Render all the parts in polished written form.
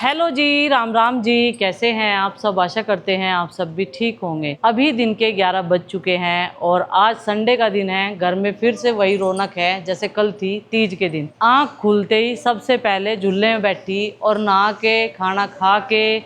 Hello जी, राम राम जी। कैसे हैं आप सब? आशा करते हैं आप सब भी ठीक होंगे। अभी दिन के 11 बज चुके हैं और आज संडे का दिन है। घर में फिर से वही रौनक है जैसे कल थी तीज के दिन। आँख खुलते ही सबसे पहले झूले में बैठी और नहा के खाना खा के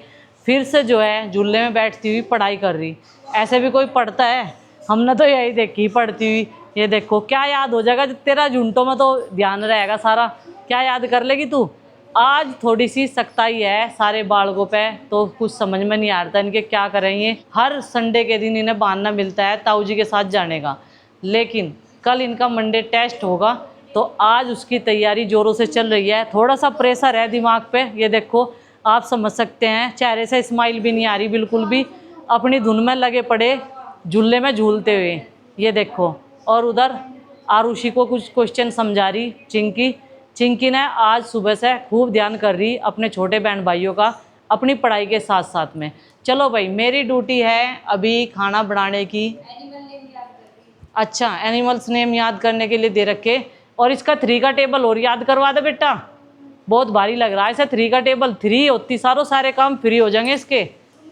फिर से जो है झूले में बैठती हुई पढ़ाई कर रही। ऐसे भी कोई पढ़ता है? हमने तो यही देखी पढ़ती हुई। ये देखो क्या याद हो जाएगा तेरा, झुंटों में तो ध्यान रहेगा सारा। क्या याद कर लेगी तू? आज थोड़ी सी सख्ताई है सारे बालकों पे, तो कुछ समझ में नहीं आ रहा इनके क्या करेंगे। हर संडे के दिन इन्हें बहाना मिलता है ताऊ जी के साथ जाने का, लेकिन कल इनका मंडे टेस्ट होगा तो आज उसकी तैयारी जोरों से चल रही है। थोड़ा सा प्रेशर है दिमाग पे, ये देखो आप समझ सकते हैं। चेहरे से स्माइल भी नहीं आ रही बिल्कुल भी, अपनी धुन में लगे पड़े झूले में झूलते हुए। ये देखो, और उधर आरुषि को कुछ क्वेश्चन समझा रही चिंकी। चिंकी ने आज सुबह से खूब ध्यान कर रही अपने छोटे बहन भाइयों का अपनी पढ़ाई के साथ साथ में। चलो भाई, मेरी ड्यूटी है अभी खाना बनाने की। अच्छा, एनिमल्स नेम याद करने के लिए दे रखे। और इसका 3 का टेबल और याद करवा दे बेटा, बहुत भारी लग रहा है इसे 3 का टेबल। 3 होती सारे काम फ्री हो जाएंगे इसके,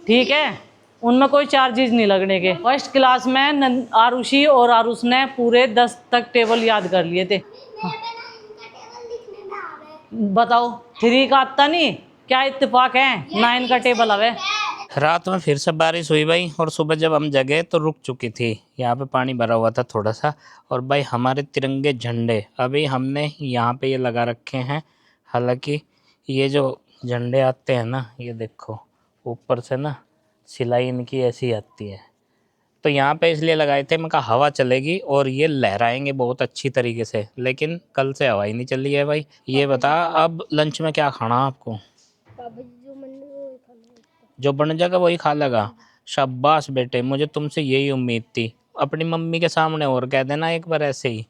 ठीक है? उनमें कोई चार्जेस नहीं लगने के। फर्स्ट क्लास में आरुषि और आरुष ने पूरे 10 तक टेबल याद कर लिए थे। बताओ, 3 का आता नहीं? क्या इत्तेफाक है, 9 का टेबल हवे। रात में फिर से बारिश हुई भाई, और सुबह जब हम जगे तो रुक चुकी थी। यहाँ पे पानी भरा हुआ था थोड़ा सा। और भाई हमारे तिरंगे झंडे अभी हमने यहाँ पे ये लगा रखे हैं। हालांकि ये जो झंडे आते हैं ना, ये देखो ऊपर से ना सिलाई इनकी ऐसी आती है, तो यहाँ पे इसलिए लगाए थे। मैं कहा हवा चलेगी और ये लहराएंगे बहुत अच्छी तरीके से, लेकिन कल से हवा ही नहीं चली है भाई। ये बता अब लंच में क्या खाना आपको? जो बन जाएगा वही खा लेगा। शाबाश बेटे, मुझे तुमसे यही उम्मीद थी। अपनी मम्मी के सामने और कह देना एक बार ऐसे ही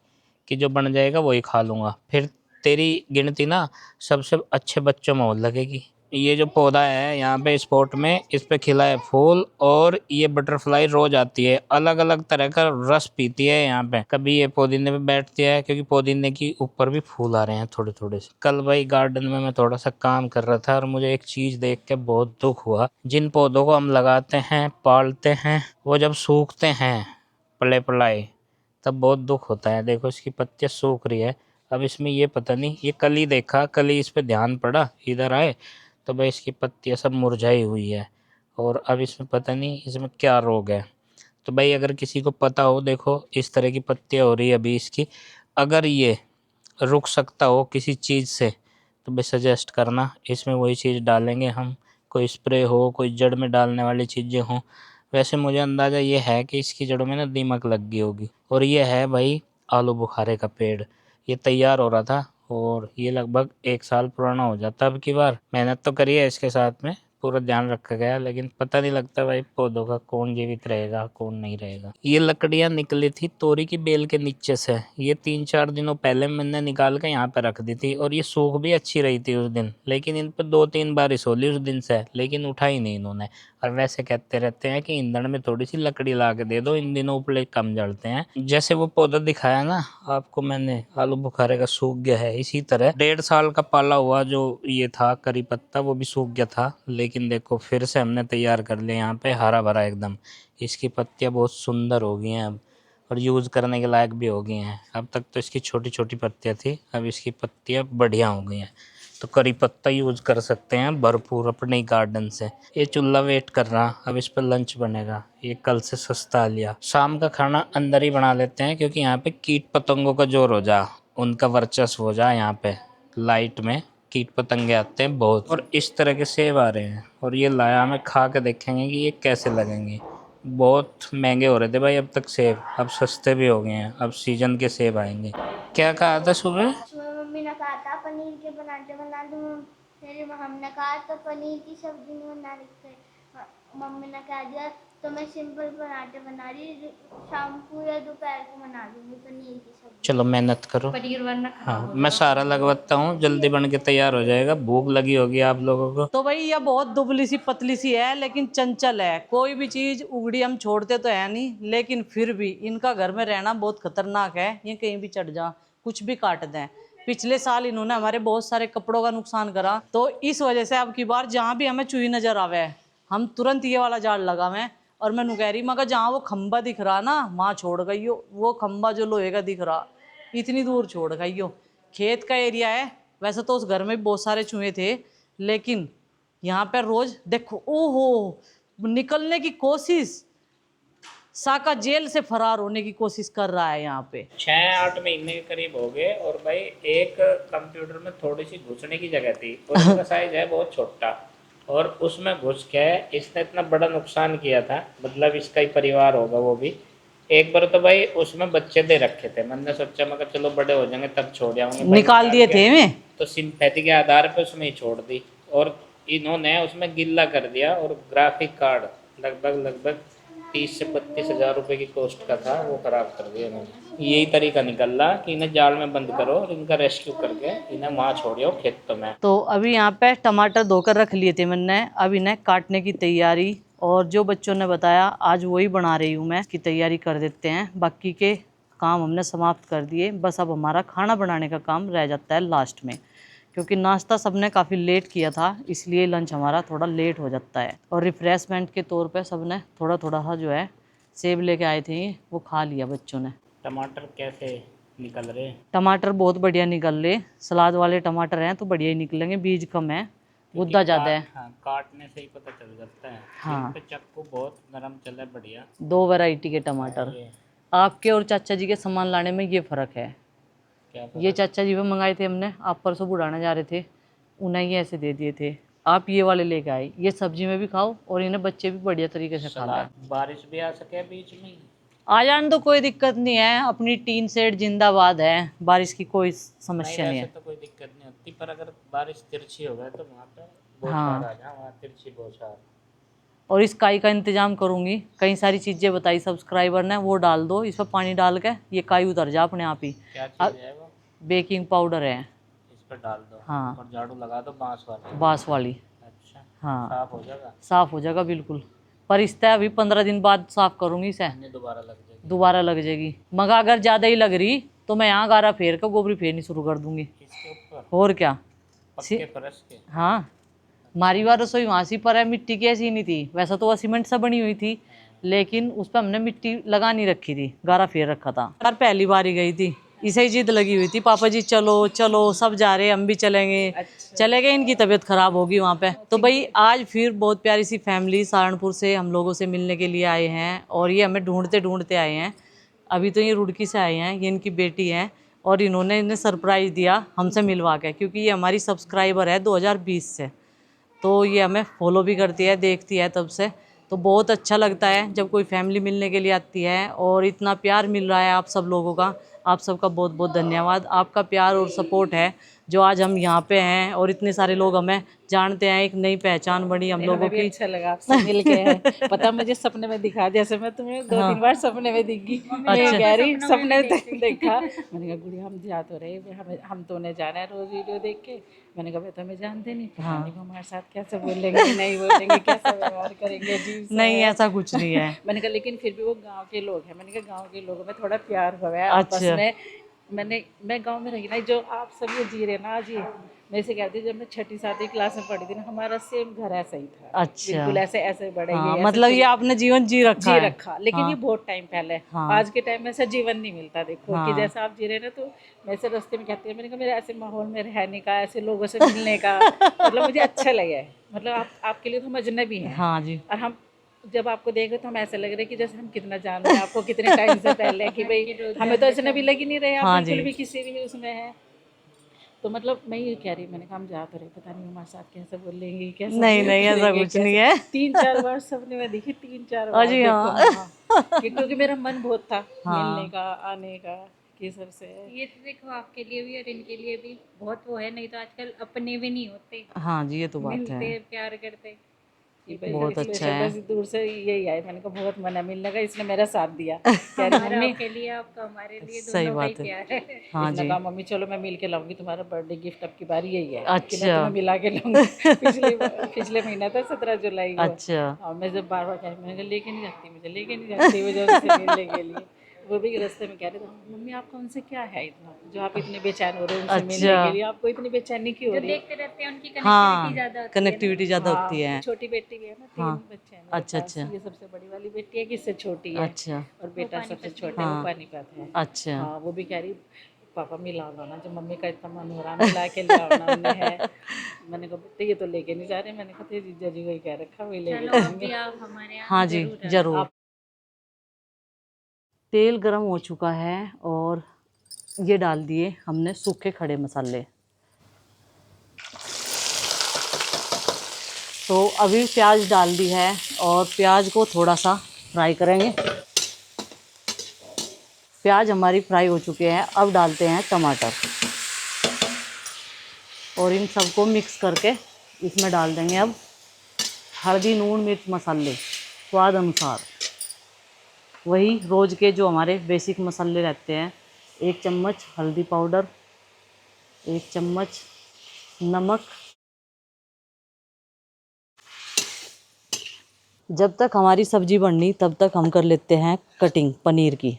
कि जो बन जाएगा वही खा लूँगा, फिर तेरी गिनती ना सबसे अच्छे बच्चों में हो लगेगी। ये जो पौधा है यहाँ पे स्पॉट में, इस पे खिला है फूल, और ये बटरफ्लाई रोज आती है, अलग अलग तरह का रस पीती है यहाँ पे। कभी ये पुदीने पे बैठती है क्योंकि पुदीने की ऊपर भी फूल आ रहे हैं थोड़े थोड़े से। कल भाई गार्डन में मैं थोड़ा सा काम कर रहा था और मुझे एक चीज देख के बहुत दुख हुआ। जिन पौधों को हम लगाते हैं पालते हैं, वो जब सूखते हैं पले पलाए, तब बहुत दुख होता है। देखो इसकी पत्तियाँ सूख रही है। अब इसमें ये पता नहीं, ये कल ही देखा, कल ही इस पे ध्यान पड़ा, इधर आए तो भाई इसकी पत्तियाँ सब मुरझाई हुई है। और अब इसमें पता नहीं इसमें क्या रोग है। तो भाई अगर किसी को पता हो, देखो इस तरह की पत्तियाँ हो रही है अभी इसकी, अगर ये रुक सकता हो किसी चीज़ से तो भाई सजेस्ट करना। इसमें वही चीज़ डालेंगे हम, कोई स्प्रे हो, कोई जड़ में डालने वाली चीज़ें हों। वैसे मुझे अंदाज़ा ये है कि इसकी जड़ों में ना दीमक लग गई होगी। और ये है भाई आलू बुखारे का पेड़, ये तैयार हो रहा था और ये लगभग 1 साल पुराना हो जाता। अब की बार मेहनत तो करी है इसके साथ में, पूरा ध्यान रखा गया, लेकिन पता नहीं लगता भाई पौधों का कौन जीवित रहेगा कौन नहीं रहेगा। ये लकड़ियाँ निकली थी तोरी की बेल के नीचे से, ये 3-4 दिनों पहले मैंने निकाल के यहाँ पे रख दी थी, और ये सूख भी अच्छी रही थी उस दिन, लेकिन इन पर 2-3 बारिश होली उस दिन से, लेकिन उठाई नहीं इन्होंने। और वैसे कहते रहते हैं कि ईंधन में थोड़ी सी लकड़ी ला के दे दो, इन दिनों उपले कम जलते हैं। जैसे वो पौधा दिखाया ना आपको मैंने, आलू बुखारे का, सूख गया है। इसी तरह 1.5 साल का पाला हुआ जो ये था करी पत्ता, वो भी सूख गया था, लेकिन देखो फिर से हमने तैयार कर लिया। यहाँ पे हरा भरा एकदम, इसकी पत्तियाँ बहुत सुंदर हो गई हैं अब, और यूज़ करने के लायक भी हो गई हैं। अब तक तो इसकी छोटी छोटी पत्तियाँ थी, अब इसकी पत्तियाँ बढ़िया हो गई हैं, तो करी पत्ता यूज़ कर सकते हैं भरपूर अपने गार्डन से। ये चूल्हा वेट कर रहा, अब इस पर लंच बनेगा। ये कल से सस्ता लिया। शाम का खाना अंदर ही बना लेते हैं क्योंकि यहाँ पे कीट पतंगों का जोर हो जा, उनका वर्चस्व हो जा। यहाँ पे लाइट में कीट पतंगे आते हैं बहुत, और इस तरह के सेब आ रहे हैं, और ये लाया हमें, खा के देखेंगे कि ये कैसे लगेंगे। बहुत महंगे हो रहे थे भाई अब तक सेब, अब सस्ते भी हो गए हैं, अब सीजन के सेब आएंगे। क्या कहा था सुबह? मम्मी ने कहा था पनीर के पराठे बना दूँ, फिर हमने कहा तो पनीर की सब्जी नहीं बना रही। मम्मी ने कहा दिया तो मैं सिंपल पराठे बना रही, शाम को या दोपहर को बना दूँगी पनीर की सब्जी। चलो मेहनत करो, पनीर वरना हाँ मैं सारा लगवाता हूँ, जल्दी बन के तैयार हो जाएगा। भूख लगी होगी आप लोगों को। तो भाई यह बहुत दुबली सी पतली सी है लेकिन चंचल है। कोई भी चीज उगड़ी हम छोड़ते तो है नहीं, लेकिन फिर भी इनका घर में रहना बहुत खतरनाक है। ये कहीं भी चढ़ जा, कुछ भी काट दें। पिछले साल इन्होंने हमारे बहुत सारे कपड़ों का नुकसान करा, तो इस वजह से अब की बार जहाँ भी हमें चूही नजर आवे है हम तुरंत ये वाला जाल लगावे। और मैं कह रही मगर जहाँ वो खंबा दिख रहा ना वहाँ छोड़ गई हो, वो खंबा जो लोहे का दिख रहा इतनी दूर छोड़ गई हो। खेत का एरिया है, वैसे तो उस घर में भी बहुत सारे चूहे थे, लेकिन यहाँ पर रोज देखो ओहो निकलने की कोशिश, साका जेल से फरार होने की कोशिश कर रहा है यहाँ पे। 6-8 महीने के करीब हो गए और भाई एक कंप्यूटर में थोड़ी सी घुसने की जगह थी और उसका साइज है बहुत छोटा, और उसमें घुस के इसने इतना बड़ा नुकसान किया था, मतलब इसका ही परिवार होगा वो भी। एक बार तो भाई उसमें बच्चे दे रखे थे, मैंने सोचा मगर चलो बड़े हो जाएंगे तब छोड़ जाऊंगे, निकाल दिए थे मैं तो सिंपैथी के आधार पे उसमें ही छोड़ दी, और इन्होंने उसमें गिल्ला कर दिया और ग्राफिक कार्ड लगभग 30 से 32 हज़ार रुपये की कॉस्ट का था वो खराब कर दिया इन्होंने। यही तरीका निकला कि इन्हें जाल में बंद करो और इनका रेस्क्यू करके इन्हें वहाँ छोड़ियो खेतों में। तो अभी यहाँ पे टमाटर धोकर रख लिए थे मैंने, अब इन्हें काटने की तैयारी, और जो बच्चों ने बताया आज वही बना रही हूँ मैं, की तैयारी कर देते हैं। बाकी के काम हमने समाप्त कर दिए, बस अब हमारा खाना बनाने का काम रह जाता है लास्ट में, क्योंकि नाश्ता सबने काफ़ी लेट किया था इसलिए लंच हमारा थोड़ा लेट हो जाता है। और रिफ्रेशमेंट के तौर पे सबने थोड़ा थोड़ा सा जो है सेब लेके आए थे वो खा लिया बच्चों ने। टमाटर कैसे निकल रहे? टमाटर बहुत बढ़िया निकल रहे, सलाद वाले टमाटर हैं तो बढ़िया ही निकलेंगे, बीज कम है गुद्दा ज़्यादा है। हाँ, काटने से ही पता चल जाता है। हाँ। इन पे चक्कू बहुत नरम चले, बढ़िया। 2 वैरायटी के टमाटर। आपके और चाचा जी के सामान लाने में ये फ़र्क है। क्या ये चाचा जी पे मंगाए थे हमने, आप परसों बुढ़ाने जा रहे थे उन्हें ये ऐसे दे दिए थे, आप ये वाले लेके आए। ये सब्जी में भी खाओ और इन्हें बच्चे भी बढ़िया तरीके से खा लें। बारिश भी आ सके बीच में ही। आ जाने तो कोई दिक्कत नहीं है, अपनी टीन सेट जिंदाबाद है, बारिश की कोई समस्या नहीं है। तो कोई दिक्कत नहीं होती, पर अगर बारिश तिरछी हो गए तो वहाँ पे हाँ। बौछार आ जाए, वहाँ तिरछी बौछार। और इस काई का इंतजाम करूंगी, कई सारी चीज़ें बताई सब्सक्राइबर ने, वो डाल दो इस पर पानी डाल के, ये काई उतर जा अपने आप ही। क्या चीज़ है वो? बेकिंग पाउडर है, इस पर डाल दो। हाँ। और झाड़ू लगा दो बांस वाली। बांस वाली। अच्छा। हाँ साफ हो जाएगा। साफ हो जाएगा बिल्कुल, पर इससे अभी 15 दिन बाद साफ करूंगी इसे, दोबारा लग जाएगी। दोबारा लग जाएगी। मगर अगर ज़्यादा ही लग रही तो मैं यहाँ गारा फेर कर गोबरी फेरनी शुरू कर दूंगी। इसके ऊपर? और क्या। पक्के फर्श के? हाँ, हमारी बार रसोई वहाँ सी पर है, मिट्टी की ऐसी नहीं थी, वैसा तो वह सीमेंट से बनी हुई थी, लेकिन उस पर हमने मिट्टी लगा नहीं रखी थी, गारा फेर रखा था। यार पहली बार ही गई थी, इसे ही जिद लगी हुई थी, पापा जी चलो चलो सब जा रहे हम भी चलेंगे। अच्छा। चले गए, इनकी तबीयत खराब होगी वहाँ पे। तो भाई आज फिर बहुत प्यारी सी फैमिली सहारनपुर से हम लोगों से मिलने के लिए आए हैं, और ये हमें ढूंढते ढूंढते आए हैं। अभी तो ये रुड़की से आए हैं, ये इनकी बेटी है, और इन्होंने इन्हें सरप्राइज़ दिया हमसे मिलवा के, क्योंकि ये हमारी सब्सक्राइबर है 2020 से, तो ये हमें फॉलो भी करती है, देखती है तब से। तो बहुत अच्छा लगता है जब कोई फैमिली मिलने के लिए आती है, और इतना प्यार मिल रहा है आप सब लोगों का, आप सबका बहुत बहुत धन्यवाद। आपका प्यार और सपोर्ट है जो आज हम यहाँ पे हैं, और इतने सारे लोग हमें जानते हैं, एक नई पहचान बड़ी हम लोगों की। अच्छा लगा आपसे मिलके है। पता मुझे सपने में दिखा, जैसे मैं तुम्हें 2-3 बार सपने में दिखी। मैं कह रही सपने में देखा, मैंने कहा गुड़िया हम जा तो रहे, हम तो उन्हें जाना है रोज वीडियो देख के। मैंने कहा तो हमें जानते नहीं, पता नहीं हमारे साथ कैसे बोलेंगे, नहीं बोलेंगे, कैसा व्यवहार करेंगे। जी नहीं ऐसा कुछ नहीं है। मैंने कहा लेकिन फिर भी वो गाँव के लोग हैं, मैंने कहा गाँव के लोगों में थोड़ा प्यार हुआ है आपस में। मैं गांव में रही ना, जो आप सब ये जी रहे ना आज, ये मैं इसे कहती हूँ, जब मैं 6ठी-7ठी क्लास में पढ़ी थी ना, हमारा सेम घर ऐसा ही था। अच्छा। बिल्कुल ऐसे बड़े। हाँ, ये मतलब ये आपने जीवन जी रखा लेकिन हाँ। ये बहुत टाइम पहले। हाँ। आज के टाइम में ऐसा जीवन नहीं मिलता। देखो हाँ। कि जैसा आप जी रहे ना, तो मैं ऐसे रास्ते में कहती हूँ, मैंने कहा मेरे ऐसे माहौल में रहने का, ऐसे लोगों से मिलने का मतलब मुझे अच्छा लगा है। मतलब आपके लिए तो हम अजनबी हैं। हाँ जी। और हम जब आपको देख रहे तो हम ऐसे लग रहे कि जैसे हम कितना जान रहे हैं आपको, कितने टाइम से पहले, कि भाई हमें तो अजनबी लग ही नहीं रहे आप। हाँ बिल्कुल जी। भी किसी भी उसमें है। तो मतलब मैं ये कह रही, मैंने कहा हम जा तो रहे, पता नहीं हमारे साथ कैसे बोलेंगे, कैसे नहीं ऐसा कुछ नहीं है। 3-4 बार सपने में दिखी, 3-4 बार। जी हाँ। क्योंकि मेरा मन बहुत था हाँ। मिलने का, आने का, कि सबसे। ये तो देखो आपके लिए भी और इनके लिए भी बहुत वो है, नहीं तो आजकल अपने भी नहीं होते, हाँ जी ये तो बात मिलते है। प्यार करते। बहुत अच्छा है। बस दूर से यही आए, मैंने कहा बहुत मन है मिलने का, इसने मेरा साथ दिया। कह रही मम्मी आपके लिए, आपका हमारे लिए, सही दोनों का ही बात है। प्यार है। हाँ इसने जी। कहा मम्मी चलो मैं मिल के लाऊंगी तुम्हारा बर्थडे गिफ्ट, अब की बार यही है कि मैं अच्छा। तुम्हें मिला के लाऊंगी। पिछले महीना था 17 जुलाई को। अच्छा। और मैं जब बार बार कह, मैंने कहा लेके नहीं जाती, मुझे लेके नहीं जाती मुझे उनसे मिलने के लिए। वो भी रास्ते में कह रहे थे, मम्मी आपको उनसे क्या है इतना जो आप इतने बेचैन हो रहे हो उनसे मिलने अच्छा। के लिए, आपको इतनी बेचैनी क्यों हो जो रही है? देखते रहते हैं उनकी हाँ, कनेक्टिविटी ज्यादा होती है ना। कनेक्टिविटी ज़्यादा होती हाँ, है। छोटी बेटी भी है ना, 3 हाँ, बच्चे हैं मेरे अच्छा पास। अच्छा ये सबसे बड़ी वाली बेटी है कि इससे छोटी है, अच्छा और वो बेटा सबसे पानीपत में छोटा है, वो हाँ पानीपत है। अच्छा हाँ, वो भी कह रही पापा मिला लो ना, जो मम्मी का इतना मन हो रहा मिला के ले आओ ना उन्हें है। मैंने कहा बेटे ये तो लेके नहीं जा रहे, मैंने कहा तेरे जीजा जी वही कह रखा वही लेके चलो आप जाएंगे। भी आप हमारे यहाँ हाँ जी जरूर आना। जरूर। तेल गरम हो चुका है और ये डाल दिए हमने सूखे खड़े मसाले। तो अभी प्याज डाल दी है और प्याज को थोड़ा सा फ्राई करेंगे। प्याज हमारी फ्राई हो चुके हैं। अब डालते हैं टमाटर और इन सबको मिक्स करके इसमें डाल देंगे अब हल्दी, नून, मिर्च, मसाले स्वाद अनुसार। वही रोज़ के जो हमारे बेसिक मसाले रहते हैं। 1 चम्मच हल्दी पाउडर, 1 चम्मच नमक। जब तक हमारी सब्ज़ी बननी तब तक हम कर लेते हैं कटिंग पनीर की।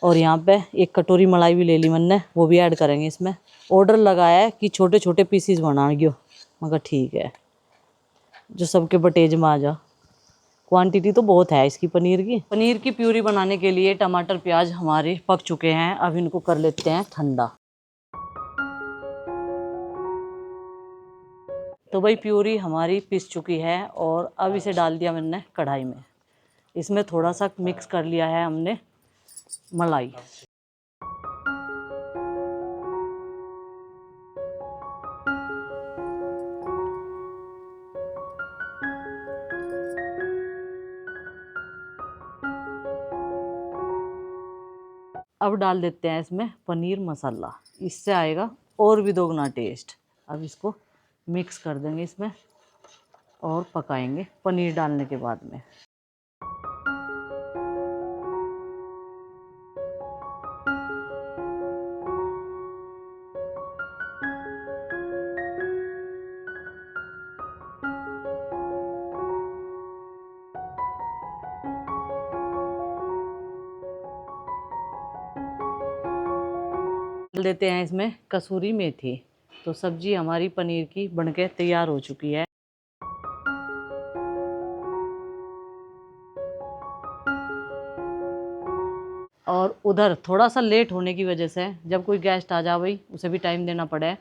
और यहाँ पे 1 कटोरी मलाई भी ले ली मैंने, वो भी ऐड करेंगे इसमें। ऑर्डर लगाया है कि छोटे छोटे पीसीज बनाइयो, मगर ठीक है जो सबके बटेज में आ जा। क्वांटिटी तो बहुत है इसकी पनीर की। पनीर की प्यूरी बनाने के लिए टमाटर प्याज हमारे पक चुके हैं। अब इनको कर लेते हैं ठंडा। तो भाई प्यूरी हमारी पिस चुकी है और अब इसे डाल दिया मैंने कढ़ाई में। इसमें थोड़ा सा मिक्स कर लिया है हमने मलाई। अब डाल देते हैं इसमें पनीर मसाला, इससे आएगा और भी दोगुना टेस्ट। अब इसको मिक्स कर देंगे इसमें और पकाएंगे पनीर डालने के बाद में। डाल देते हैं इसमें कसूरी मेथी। तो सब्जी हमारी पनीर की बनके तैयार हो चुकी है। और उधर थोड़ा सा लेट होने की वजह से जब कोई गेस्ट आ जा भाई उसे भी टाइम देना पड़े,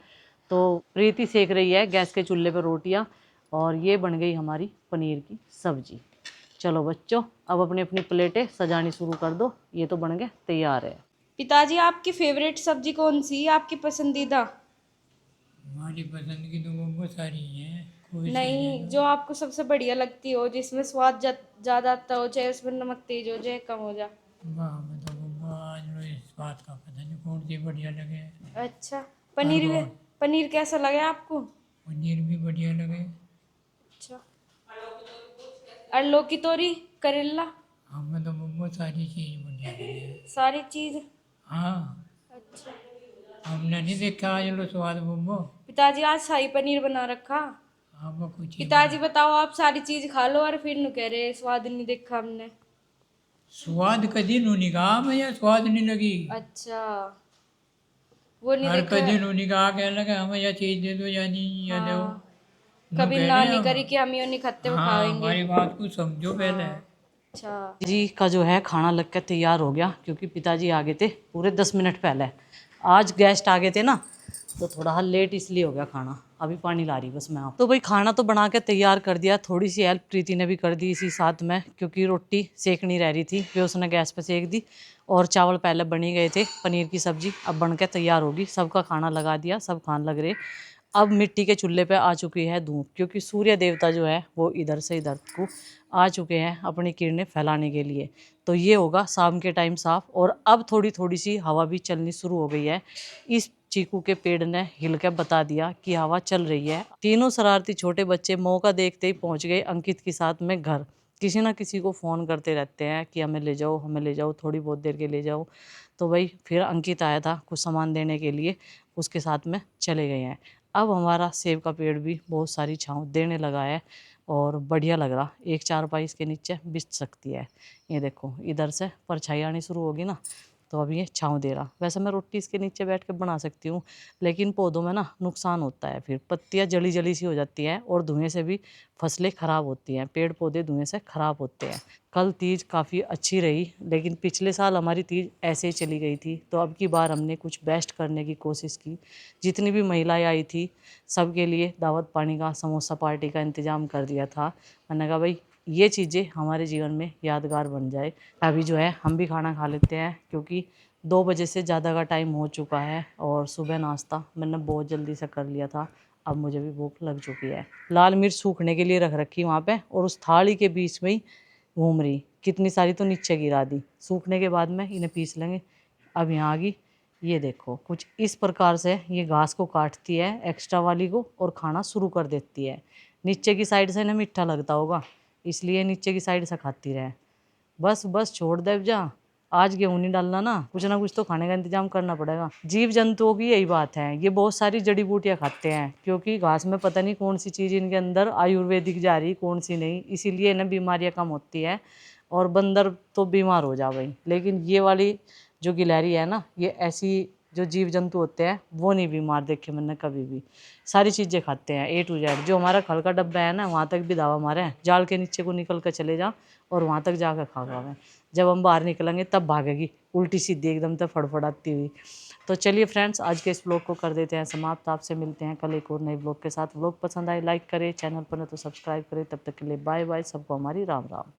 तो प्रीति सेक रही है गैस के चूल्हे पर रोटियां और ये बन गई हमारी पनीर की सब्जी। चलो बच्चों अब अपनी अपनी प्लेटें सजानी शुरू कर दो, ये तो बन गए तैयार है। पिताजी आपकी फेवरेट सब्जी कौन सी है, आपकी पसंदीदा? हमारी पसंद की तो बहुत सारी हैं, कोई सी ले नहीं, लो। जो आपको सबसे बढ़िया लगती हो, जिसमें स्वाद ज़्यादा आता हो, चाहे उसमें नमक तेज हो चाहे कम हो जाए। वाह मतलब वो आज लो इस बात का पता नहीं कौन सी बढ़िया लगे। अच्छा, और पनीर वो पनीर कैसा लगा आपको? पनीर भी बढ़िया लगे। अच्छा, और लौकी तोरी करेला हमें तो बहुत सारी चीज़ बढ़िया लगी। सारी चीज़? हाँ, अच्छा हमने नहीं देखा आज लो स्वाद बब्बो। पिताजी, आज शाही पनीर बना रखा। हाँ वो कुछ ही पिताजी बताओ, आप सारी चीज़ खा लो और फिर नु कह रहे स्वाद नहीं देखा हमने। स्वाद कदी नू निगाह में या स्वाद नहीं लगी। अच्छा, वो नहीं हर देखा। कदी नू निगाह कह लगा हमें यह चीज़ दे दो या नहीं या दो। हाँ, नू कभी कह ना रहे नहीं हम। करी कि हम यो नहीं खाते वो हाँ खाएंगे। हमारी बात को समझो पहले। अच्छा, जी का जो है खाना लग कर तैयार हो गया क्योंकि पिताजी आ गए थे पूरे 10 मिनट पहले। आज गेस्ट आ गए थे ना तो थोड़ा लेट इसलिए हो गया खाना। अभी पानी ला रही बस मैं आप। तो भाई खाना तो बना के तैयार कर दिया, थोड़ी सी हेल्प प्रीति ने भी कर दी इसी साथ में क्योंकि रोटी सेकनी रह रही थी, फिर उसने गैस पे सेक दी। और चावल पहले बन ही गए थे, पनीर की सब्जी अब बन के तैयार होगी। सबका खाना लगा दिया, सब खाने लग रहे। अब मिट्टी के चूल्हे पे आ चुकी है धूप क्योंकि सूर्य देवता जो है वो इधर से इधर को आ चुके हैं अपनी किरणें फैलाने के लिए। तो ये होगा शाम के टाइम साफ। और अब थोड़ी थोड़ी सी हवा भी चलनी शुरू हो गई है। इस चीकू के पेड़ ने हिल के बता दिया कि हवा चल रही है। तीनों शरारती छोटे बच्चे मौका देखते ही पहुंच गए अंकित के साथ में घर। किसी ना किसी को फ़ोन करते रहते हैं कि हमें ले जाओ, हमें ले जाओ, थोड़ी बहुत देर के ले जाओ। तो भाई फिर अंकित आया था कुछ सामान देने के लिए, उसके साथ में चले गए हैं। अब हमारा सेब का पेड़ भी बहुत सारी छाँव देने लगा है और बढ़िया लग रहा। एक चारपाई इसके नीचे बिछ सकती है। ये देखो इधर से परछाई आनी शुरू होगी ना तो अब ये छाँव दे रहा। वैसे मैं रोटी इसके नीचे बैठ के बना सकती हूँ, लेकिन पौधों में ना नुकसान होता है, फिर पत्तियाँ जली जली सी हो जाती हैं और धुएं से भी फसलें ख़राब होती हैं, पेड़ पौधे धुएं से ख़राब होते हैं। कल तीज काफ़ी अच्छी रही, लेकिन पिछले साल हमारी तीज ऐसे ही चली गई थी, तो अब की बार हमने कुछ बेस्ट करने की कोशिश की। जितनी भी महिलाएं आई थी सबके लिए दावत पानी का, समोसा पार्टी का इंतज़ाम कर दिया था। मैंने कहा भाई ये चीज़ें हमारे जीवन में यादगार बन जाए। अभी जो है हम भी खाना खा लेते हैं, क्योंकि 2 बजे से ज़्यादा का टाइम हो चुका है और सुबह नाश्ता मैंने बहुत जल्दी से कर लिया था। अब मुझे भी भूख लग चुकी है। लाल मिर्च सूखने के लिए रख रखी वहाँ पे, और उस थाली के बीच में ही घूम रही, कितनी सारी तो नीचे गिरा दी। सूखने के बाद में इन्हें पीस लेंगे। अब यहाँ आ गई, ये देखो कुछ इस प्रकार से ये घास को काटती है एक्स्ट्रा वाली को और खाना शुरू कर देती है। नीचे की साइड से इन्हें मीठा लगता होगा, इसलिए नीचे की साइड से खाती रहे। बस बस छोड़ दे जा, आज गेहूं नहीं डालना ना कुछ तो खाने का इंतजाम करना पड़ेगा। जीव जंतुओं की यही बात है, ये बहुत सारी जड़ी बूटियां खाते हैं, क्योंकि घास में पता नहीं कौन सी चीज़ इनके अंदर आयुर्वेदिक जा रही कौन सी नहीं, इसीलिए इन्हें बीमारियां कम होती है और बंदर तो बीमार हो जा भाई। लेकिन ये वाली जो गिलहरी है ना, ये ऐसी जो जीव जंतु होते हैं वो नहीं बीमार देखे मैंने कभी भी। सारी चीज़ें खाते हैं A to Z। जो हमारा खल का डब्बा है ना, वहाँ तक भी दावा मारे हैं, जाल के नीचे को निकल कर चले जा और वहाँ तक जाकर खा गए। जब हम बाहर निकलेंगे तब भागेगी उल्टी सीधी एकदम से फड़फड़ाती हुई। तो चलिए फ्रेंड्स, आज के इस ब्लॉग को कर देते हैं समाप्त। आपसे मिलते हैं कल एक और नए ब्लॉग के साथ। ब्लॉग पसंद आए लाइक करें, चैनल पर न तो सब्सक्राइब करें। तब तक के लिए बाय बाय, सबको हमारी राम राम।